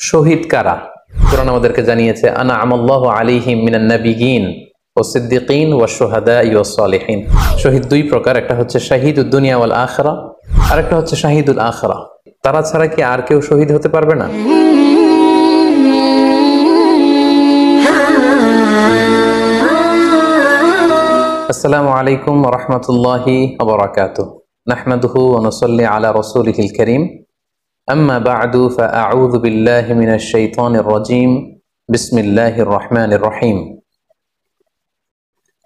শহীদ কারা? কোরআন আমাদেরকে জানিয়েছে আনা আমাল্লাহু আলাইহিম মিনান নাবিয়িন ওয়াস সিদ্দিকিন ওয়াশ শুহাদাই ওয়াস সালিহিন। শহীদ দুই প্রকার, একটা হচ্ছে শাহিদুদ দুনিয়া ওয়াল আখিরা, আর একটা হচ্ছে শাহিদুল আখিরা। তারা ছাড়া কি আর কেউ শহীদ হতে পারবে না? আসসালামু আলাইকুম ওয়া রাহমাতুল্লাহি ওয়া বারাকাতুহু। নাহমাদুহু ওয়া নুসাল্লি আলা রাসূলিহিল কারীম। আম্মা বা'দু ফাআউযু বিল্লাহি মিনাশ শাইতানির রাজীম। বিসমিল্লাহির রহমানির রহিম।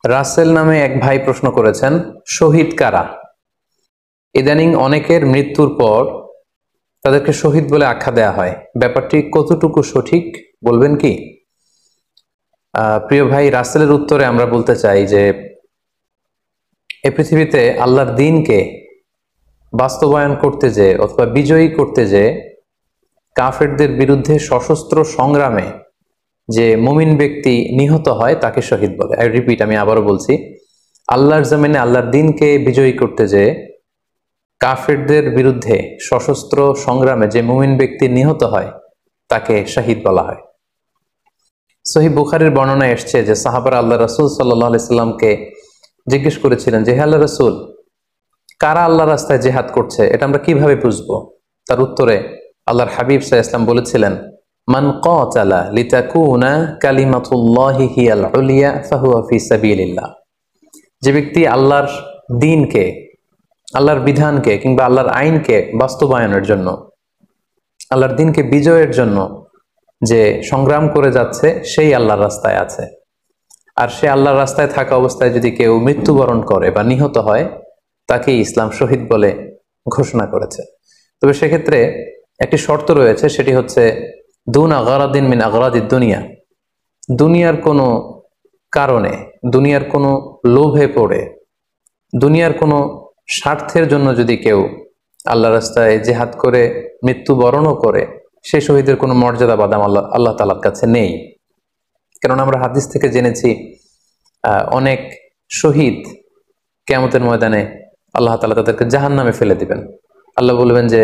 রাসেল নামে এক ভাই প্রশ্ন করেছেন, শহীদ কারা? ইদানিং অনেকের মৃত্যুর পর তাদেরকে শহীদ বলে আখ্যা দেয়া হয়। ব্যাপারটি কতটুকু সঠিক বলবেন কি? প্রিয় ভাই, রাসেলের উত্তরে আমরা বলতে চাই যে এই পৃথিবীতে আল্লাহর দ্বীনকে বাস্তবায়ন করতে যে অথবা বিজয়ী করতে যে কাফেরদের বিরুদ্ধে সশস্ত্র সংগ্রামে যে মুমিন ব্যক্তি নিহত হয় তাকে শহীদ বলে। আই রিপিট, আমি আবারও বলছি, আল্লাহর জমিনে আল্লাহর দ্বীনকে বিজয়ী করতে যে কাফেরদের বিরুদ্ধে সশস্ত্র সংগ্রামে যে মুমিন ব্যক্তি নিহত হয় তাকে শহীদ বলা হয়। সহিহ বুখারীর বর্ণনায় এসছে যে সাহাবারা আল্লাহ রাসূল সাল্লাল্লাহু আলাইহি সাল্লামকে জিজ্ঞেস করেছিলেন যে, হে আল্লাহ রাসূল, কারা আল্লাহর রাস্তায় জিহাদ করছে এটা আমরা কিভাবে বুঝবো? তার উত্তরে আল্লাহর হাবিব সাল্লাল্লাহু আলাইহি ওয়াসাল্লাম বলেছিলেন, মান কাতালা লিতাকুনা কালিমাতুল্লাহি হিয়াল উলিয়া ফাহুয়া ফি সাবিলিল্লাহ। যে ব্যক্তি আল্লাহর দ্বীনকে, আল্লাহর বিধানকে কিংবা আল্লাহর আইনকে বাস্তবায়নের জন্য, আল্লাহর দ্বীনকে বিজয়ের জন্য যে সংগ্রাম করে যাচ্ছে সেই আল্লাহর রাস্তায় আছে। আর সে আল্লাহর রাস্তায় থাকা অবস্থায় যদি কেউ মৃত্যুবরণ করে বা নিহত হয় তাকে ইসলাম শহীদ বলে ঘোষণা করেছে। তবে সেক্ষেত্রে একটি শর্ত রয়েছে, সেটি হচ্ছে দুনা গারাদিন মিন আগরাদিদ দুনিয়া। দুনিয়ার কোনো কারণে, দুনিয়ার কোনো লোভে পড়ে, দুনিয়ার কোনো স্বার্থের জন্য যদি কেউ আল্লাহ রাস্তায় জিহাদ করে মৃত্যুবরণও করে, সেই শহীদের কোনো মর্যাদা বাদাম আল্লাহ তাআলার কাছে নেই। কারণ আমরা হাদিস থেকে জেনেছি অনেক শহীদ কিয়ামতের ময়দানে আল্লাহ তাআলা তাদেরকে জাহান্নামে ফেলে দিবেন। আল্লাহ বলবেন যে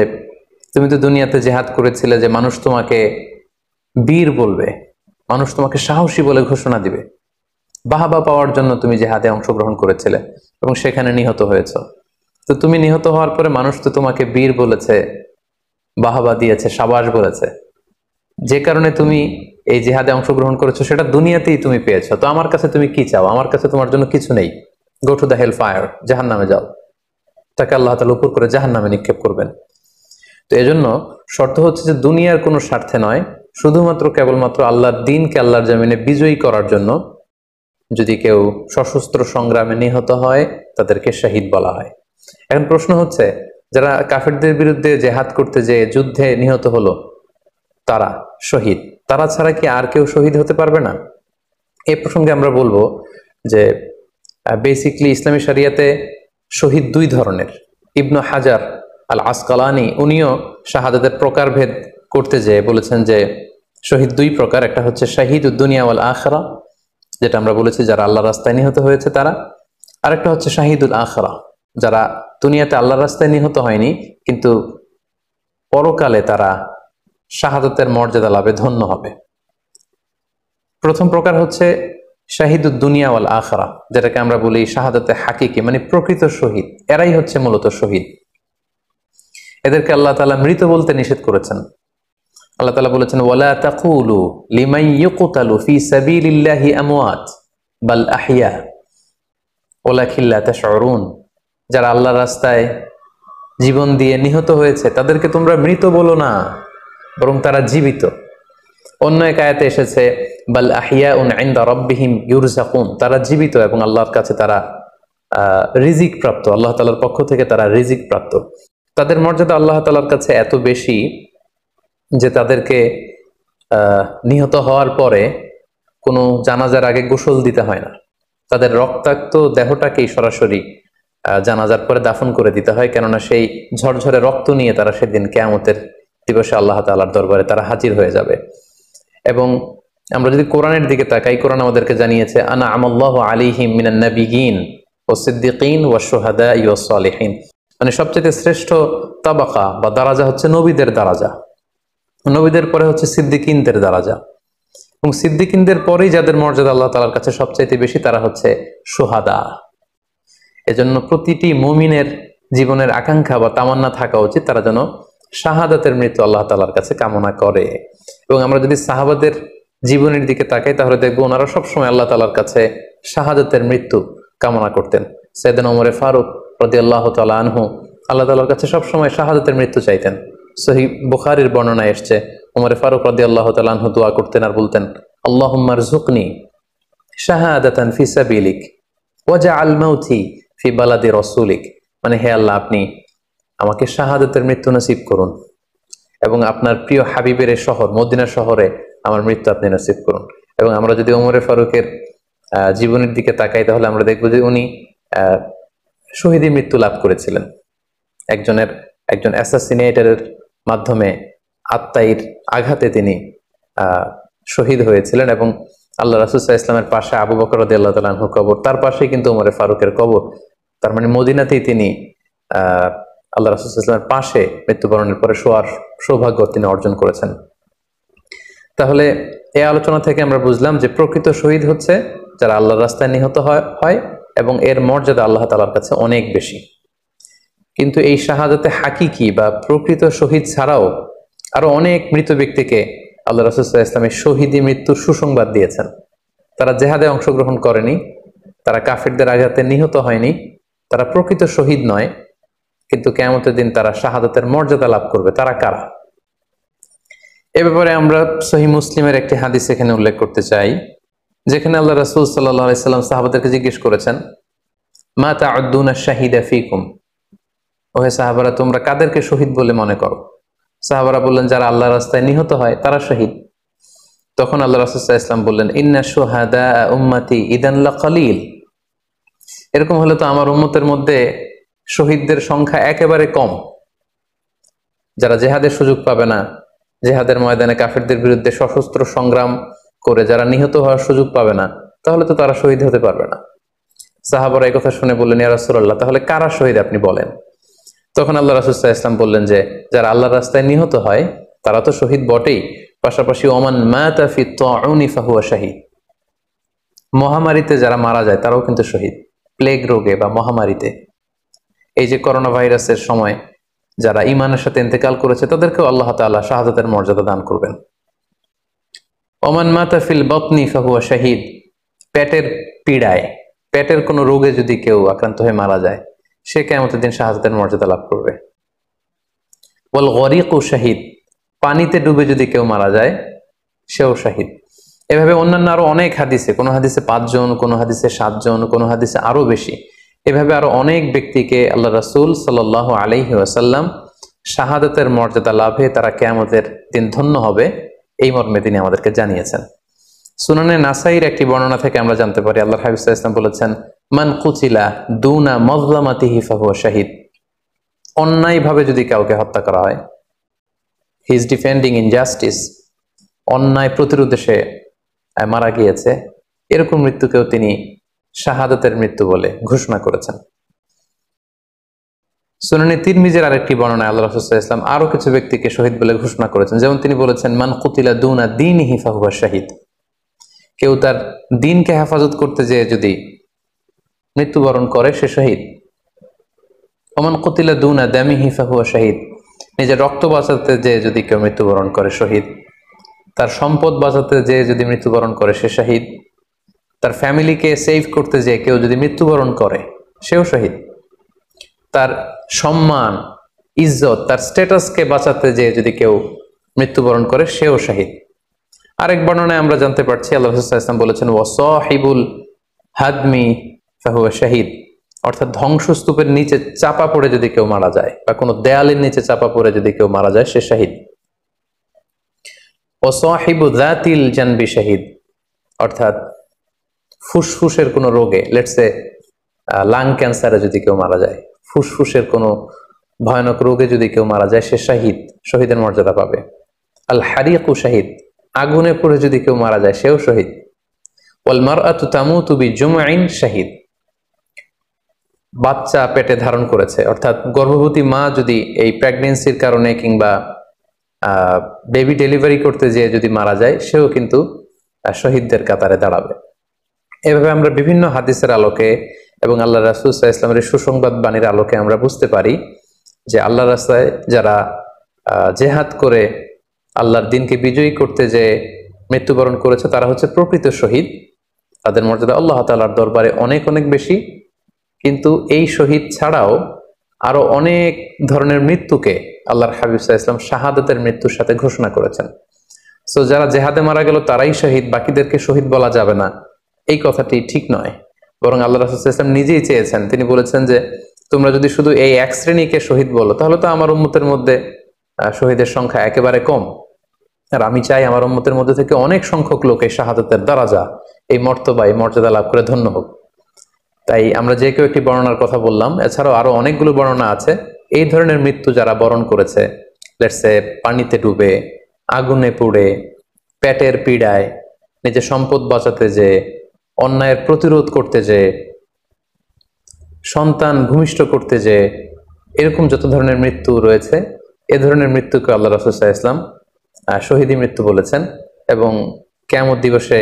তুমি তো দুনিয়াতে জিহাদ করেছিলে, যে মানুষ তোমাকে বীর বলবে, মানুষ তোমাকে সাহসী বলে ঘোষণা দিবে, বাহাবা পাওয়ার জন্য তুমি জিহাদে অংশগ্রহণ করেছিলে এবং সেখানে নিহত হয়েছ। তো তুমি নিহত হওয়ার পরে মানুষ তো তোমাকে বীর বলেছে, বাহাবা দিয়েছে, সাবাস বলেছে, যে কারণে তুমি এই জিহাদে অংশগ্রহণ করেছো সেটা দুনিয়াতেই তুমি পেয়েছো। তো আমার কাছে তুমি কি চাও? আমার কাছে তোমার জন্য কিছু নেই। Go to the hell fire, জাহান্নামে যাও। তাকে আল্লাহ তাআলা উপর করে জাহান্নামে নিক্ষেপ করবেন। তো এজন্য শর্ত হচ্ছে যে দুনিয়ার কোনো স্বার্থে নয়, শুধুমাত্র কেবলমাত্র আল্লাহর দ্বীনকে আল্লাহর জমিনে বিজয়ী করার জন্য যদি কেউ সশস্ত্র সংগ্রামে নিহত হয় তাদেরকে শহীদ বলা হয়। এখন প্রশ্ন হচ্ছে, যারা কাফেরদের বিরুদ্ধে জিহাদ করতে যে যুদ্ধে নিহত হলো তারা শহীদ, তারা ছাড়া কি আর কেউ শহীদ হতে পারবে না? এই প্রসঙ্গে আমরা বলবো যে বেসিকলি ইসলামী শরিয়াতে শহীদ দুই ধরনের। ইবনু হাজার আল আসকালানি উনিও শাহাদাতের প্রকারভেদ করতে যেয়ে বলেছেন যে শহীদ দুই প্রকার, একটা হচ্ছে শাহিদুদ দুনিয়া ওয়াল আখিরা, যেটা আমরা বলেছি যারা আল্লাহর রাস্তায় নিহত হয়েছে তারা, আরেকটা হচ্ছে শাহিদুল আখিরা, যারা দুনিয়াতে আল্লাহর রাস্তায় নিহত হয়নি কিন্তু পরকালে তারা শাহাদাতের মর্যাদা লাভে ধন্য হবে। প্রথম প্রকার হচ্ছে শাহিদুদ দুনিয়া ওয়াল আখিরা, যেটাকে আমরা বলি শাহাদাতে হাকিকি, মানে প্রকৃত শহীদ। এরাই হচ্ছে মূলত শহীদ। এদেরকে আল্লাহ তাআলা মৃত বলতে নিষেধ করেছেন। আল্লাহ তাআলা বলেছেন, ওয়ালা তাকুলু লিমান ইউকতালু ফি সাবিলিল্লাহি আমওয়াত বাল আহইয়া ওয়ালাকিন লা তাশউরুন। যারা আল্লাহর রাস্তায় জীবন দিয়ে নিহত হয়েছে তাদেরকে তোমরা মৃত বলো না, বরং তারা জীবিত। অন্য এক আয়াতে এসেছে বাল আহিয়াউন ইনদা রাব্বিহিম ইউরযাকুন, তারা জীবিত এবং আল্লাহর কাছে তারা রিজিক প্রাপ্ত, আল্লাহ তাআলার পক্ষ থেকে তারা রিজিক প্রাপ্ত। তাদের মর্যাদা আল্লাহ তাআলার কাছে এত বেশি যে তাদেরকে নিহত হওয়ার পরে কোনো জানাজার আগে গোসল দিতে হয় না। তাদের রক্তাক্ত দেহটাকেই সরাসরি জানাজার পরে দাফন করে দিতে হয়, কেননা সেই ঝরঝরে রক্ত নিয়ে তারা সেদিন কিয়ামতের দিবসে আল্লাহ তাআলার দরবারে তারা হাজির হয়ে যাবে। এবং আমরা যদি কোরআনের দিকে তাকাই, কোরআন আমাদেরকে জানিয়েছে আনা আমাল্লাহু আলাইহিম মিনান নাবিয়িন ওয়াস সিদ্দিকিন ওয়াশ শুহাদাই ওয়াস সালিহিন, মানে সবচেয়ে শ্রেষ্ঠ তাবাকা বা দারাজা হচ্ছে নবীদের দারাজা। নবীদের পরে হচ্ছে সিদ্দিকিনদের দরজা, এবং সিদ্দিকিনদের পরেই যাদের মর্যাদা আল্লাহ তাআলার কাছে সবচাইতে বেশি তারা হচ্ছে শুহাদা। এজন্য প্রতিটি মুমিনের জীবনের আকাঙ্ক্ষা বা তামান্না থাকা উচিত তারা যেন শাহাদাতের মৃত্যু আল্লাহ তাআলার কাছে কামনা করে। এবং আমরা যদি সাহাবাদের জীবনের দিকে তাকাই তাহলে দেখবো ওনারা সবসময় আল্লাহ তাআলার কাছে শাহাদাতের মৃত্যু কামনা করতেন। সাইয়েদনা ওমর ফারুক রাদিয়াল্লাহু তাআলা আনহু আল্লাহ তাআলার কাছে সবসময় শাহাদাতের মৃত্যু চাইতেন। সহিহ বুখারীর বর্ণনায় এসেছে ওমর ফারুক রাদিয়াল্লাহু তাআলা আনহু দোয়া করতেন আর বলতেন, আল্লাহুম্মা রযুকনি শাহাদাতান ফি সাবিলিক ওয়াজআল মাউতি ফি বালাদি রাসূলিক, মানে হে আল্লাহ আপনি আমাকে শাহাদাতের মৃত্যু নসিব করুন এবং আপনার প্রিয় হাবিবের এই শহর মদিনা শহরে আমার মৃত্যু আপনি নসিব করুন। এবং আমরা যদি ওমর ফারুকের জীবনের দিকে তাকাই তাহলে আমরা দেখব যে উনি শহীদি মৃত্যু লাভ করেছিলেন। একজন অ্যাসাসিনেটরের মাধ্যমে আত্মাইর আঘাতে তিনি শহীদ হয়েছিলেন। এবং আল্লাহ রাসূল সাল্লাল্লাহু আলাইহি ওয়াসাল্লামের পাশে আবু বকর রাদিয়াল্লাহু তাআলা আনহুর কবর, তার পাশেই কিন্তু ওমর ফারুকের কবর। তার মানে মদিনাতেই তিনি আল্লাহ রাসূল সাল্লাল্লাহু আলাইহি ওয়াসাল্লামের পাশে মৃত্যুবরণের পরে শোয়ার সৌভাগ্য তিনি অর্জন করেছেন। তাহলে এই আলোচনা থেকে আমরা বুঝলাম যে প্রকৃত শহীদ হচ্ছে যারা আল্লাহর রাস্তায় নিহত হয় এবং এর মর্যাদা আল্লাহ তাআলার কাছে অনেক বেশি। কিন্তু এই শাহাদাতে হাকিকি বা প্রকৃত শহীদ ছাড়াও আরো অনেক মৃত ব্যক্তিকে আল্লাহ রাসূল সাল্লাল্লাহু আলাইহি ওয়াসাল্লাম শহীদি মৃত্যুর সুসংবাদ দিয়েছেন। তারা জেহাদে অংশগ্রহণ করেনি, তারা কাফিরদের আঘাতে নিহত হয়নি, তারা প্রকৃত শহীদ নয়, কিন্তু কিয়ামতের দিন তারা শাহাদাতের মর্যাদা লাভ করবে। তারা কারা? এ ব্যাপারে আমরা সহিহ মুসলিমের একটি হাদিস এখানে উল্লেখ করতে চাই, যেখানে আল্লাহ রাসূল সাল্লাল্লাহু আলাইহি ওয়াসাল্লাম সাহাবাদেরকে জিজ্ঞেস করেছেন, মা তা'উদ্দুনা শাহিদা ফীকুম, ওহে সাহাবারা তোমরা কাদেরকে শহীদ বলে মনে করো? সাহাবারা বললেন যারা আল্লাহর রাস্তায় নিহত হয় তারা শহীদ। তখন আল্লাহ রাসূল সাল্লাল্লাহু আলাইহি ওয়াসাল্লাম বললেন, ইন্না শুহাদা উম্মতি ইদান লাকালিল, এরকম হলে তো আমার উম্মতের মধ্যে শহীদদের সংখ্যা একেবারে কম। যারা জেহাদের সুযোগ পাবে না, জেহাদের ময়দানে কাফিরদের বিরুদ্ধে সশস্ত্র সংগ্রাম করে যারা নিহত হওয়ার সুযোগ পাবে না, তাহলে তো তারা শহীদ হতে পারবে না। সাহাবারা এই কথা শুনে বললেন, ইয়া রাসূলুল্লাহ তাহলে কারা শহীদ আপনি বলেন। তখন আল্লাহ রাসূল সাল্লাল্লাহু আলাইহি ওয়াসাল্লাম বললেন যে যারা আল্লাহর রাস্তায় নিহত হয় তারা তো শহীদ বটেই, পাশাপাশি ওমান মাতা ফি তাউনি ফাহুয়া শাহীদ, মহামারীতে যারা মারা যায় তারাও কিন্তু শহীদ। প্লেগ রোগে বা মহামারীতে, এই যে করোনা ভাইরাসের সময় যারা ঈমানের সাথে ইন্তেকাল করেছে তাদেরকেও আল্লাহ তাআলা শাহাদাতের মর্যাদা দান করবেন। ওমান মাতা ফিল বাতনি ফাহুয়া শাহীদ, পেটের পীড়ায়, পেটের কোনো রোগে যদি কেউ আক্রান্ত হয়ে মারা যায় সে কিয়ামতের দিন শাহাদাতের মর্যাদা লাভ করবে। ওয়াল গরিকু শাহীদ, পানিতে ডুবে যদি কেউ মারা যায় সেও শাহীদ। এভাবে অন্যান্য আরো অনেক হাদিসে, কোনো হাদিসে 5 জন, কোনো হাদিসে 7 জন, কোনো হাদিসে আরো বেশি, এভাবে আরো অনেক ব্যক্তিকে আল্লাহ রাসূল সাল্লাল্লাহু আলাইহি ওয়াসাল্লাম শাহাদাতের মর্যাদা লাভে তারা কিয়ামতের দিন ধন্য হবে এই মর্মে তিনি আমাদেরকে জানিয়েছেন। সুনানে নাসাইর একটি বর্ণনা থেকে আমরা জানতে পারি আল্লাহর হাবিব সাল্লাল্লাহু আলাইহি ওয়াসাল্লাম বলেছেন, মান কুতিলা দুনা মাজলামাতিহি ফাহুয়া শাহীদ, অন্যায়ভাবে যদি কাউকে হত্যা করা হয়, হি ইজ ডিফেন্ডিং ইনজাস্টিস, অন্যায় প্রতিরোধে সে মারা গিয়েছে, এরকম মৃত্যুকেও তিনি শাহাদাতের মৃত্যু বলে ঘোষণা করেছেন। সুনানে তিরমিজির আরেকটি বর্ণনায় আল্লাহ রাসূল সাল্লাল্লাহু আলাইহি ওয়াসাল্লাম আরো কিছু ব্যক্তিকে শহীদ বলে ঘোষণা করেছেন। যেমন তিনি বলেছেন, মান কুতিলা দুনা দীনিহি ফাহুয়া শাহীদ, কেউ তার দ্বীনকে হেফাজত করতে যেয়ে যদি মৃত্যুবরণ করে সে শহীদ। ওমান কুতিলা দুনা দামিহি ফাহুয়া শাহীদ, নিজের রক্ত বাঁচাতে যেয়ে যদি কেউ মৃত্যুবরণ করে শহীদ। তার সম্পদ বাঁচাতে যেয়ে যদি মৃত্যুবরণ করে সে শহীদ। তার ফ্যামিলিকে সেভ করতে যেয়ে কেউ যদি মৃত্যুবরণ করে সেও শহীদ। তার সম্মান, ইজ্জত, তার স্ট্যাটাসকে বাঁচাতে যেয়ে যদি কেউ মৃত্যুবরণ করে সেও শহীদ। আরেক বর্ণনায় আমরা জানতে পারছি আল্লাহ রাসূল সাল্লাল্লাহু আলাইহি ওয়াসাল্লাম বলেছেন, ওয়াসাহিবুল হাদমি ফাহুয়া শাহীদ, অর্থাৎ ধ্বংসস্তূপের নিচে চাপা পড়ে যদি কেউ মারা যায় বা কোনো দেয়ালের নিচে চাপা পড়ে যদি কেউ মারা যায় সে শহীদ। ওয়াসাহিবু যাতিল জানবি শাহীদ, অর্থাৎ ফুসফুসের কোনো রোগে, লেটস সে লাং ক্যান্সারে যদি কেউ মারা যায়, ফুসফুসের কোনো ভয়ানক রোগে যদি কেউ মারা যায় সে শাহীদ, শহীদের মর্যাদা পাবে। আল হারিকু শাহীদ, আগুনে পড়ে যদি কেউ মারা যায় সেও শহীদ। ওয়াল মারআতু তামুতু বিজুমআইন শাহীদ, বাচ্চা পেটে ধারণ করেছে, অর্থাৎ গর্ভবতী মা যদি এই প্রেগন্যান্সির কারণে কিংবা বেবি ডেলিভারি করতে যেয়ে যদি মারা যায়, সেও কিন্তু শহীদদের কাতারে দাঁড়াবে। এভাবে আমরা বিভিন্ন হাদিসের আলোকে এবং আল্লাহ রাসূল সাল্লাল্লাহু আলাইহি ওয়াসাল্লামের সুসংবাদ বাণীর আলোকে আমরা বুঝতে পারি যে আল্লাহর রাস্তায় যারা জেহাদ করে আল্লাহর দিনকে বিজয়ী করতে যে মৃত্যুবরণ করেছে, তারা হচ্ছে প্রকৃত শহীদ। তাদের মর্যাদা আল্লাহ তাআলার দরবারে অনেক অনেক বেশি। কিন্তু এই শহীদ ছাড়াও আরো অনেক ধরনের মৃত্যুকে আল্লাহর হাবিব সাল্লাল্লাহু আলাইহি ওয়াসাল্লাম শাহাদাতের মৃত্যুর সাথে ঘোষণা করেছেন। সো যারা জেহাদে মারা গেল তারাই শহীদ, বাকিদেরকে শহীদ বলা যাবে না, এই কথাটি ঠিক নয়। বরং আল্লাহ রাসূল সাল্লাল্লাহু আলাইহি ওয়াসাল্লাম নিজেই চেয়েছেন, তিনি বলেছেন যে তোমরা যদি শুধু এই এক শ্রেণীকে শহীদ বলো, তাহলে তো আমার উম্মতের মধ্যে শহীদের সংখ্যা একেবারে কম। আর আমি চাই আমার উম্মতের মধ্যে থেকে অনেক সংখ্যক লোক এই শাহাদাতের দারাজা, এই মর্তবা, এই মর্যাদা লাভ করে ধন্য হোক। তাই আমরা যে কেউ একটি বর্ণনার কথা বললাম, এছাড়াও আরো অনেকগুলো বর্ণনা আছে। এই ধরনের মৃত্যু যারা বরণ করেছে, লেটসে পানিতে ডুবে, আগুনে পুড়ে, পেটের পীড়ায়, নিজের সম্পদ বাঁচাতে যে, অন্যায়ের প্রতিরোধ করতে যে, সন্তান ভূমিষ্ঠ করতে যে, এরকম যত ধরনের মৃত্যু রয়েছে, এ ধরনের মৃত্যুকে আল্লাহ রাসূল সাল্লাল্লাহু আলাইহি ওয়াসাল্লাম শহীদী মৃত্যু বলেছেন। এবং কিয়ামত দিবসে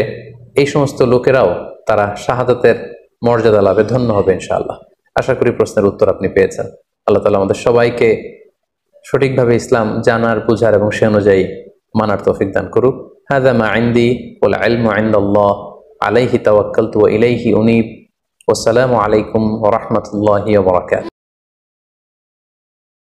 এই সমস্ত লোকেরাও তারা শাহাদাতের মর্যাদা লাভে ধন্য হবে ইনশাআল্লাহ। আশা করি প্রশ্নের উত্তর আপনি পেয়েছেন। আল্লাহ তাআলা আমাদের সবাইকে সঠিকভাবে ইসলাম জানার, বুঝার এবং সে অনুযায়ী মানার তৌফিক দান করুক। হাযা মা ইনদি ওয়াল ইলমু ইনদাল্লাহ আলাইহি তাওয়াক্কালতু ওয়া ইলাইহি উনীব। ওয়াসসালামু আলাইকুম ওয়া রাহমাতুল্লাহি ওয়া বারাকাতুহু।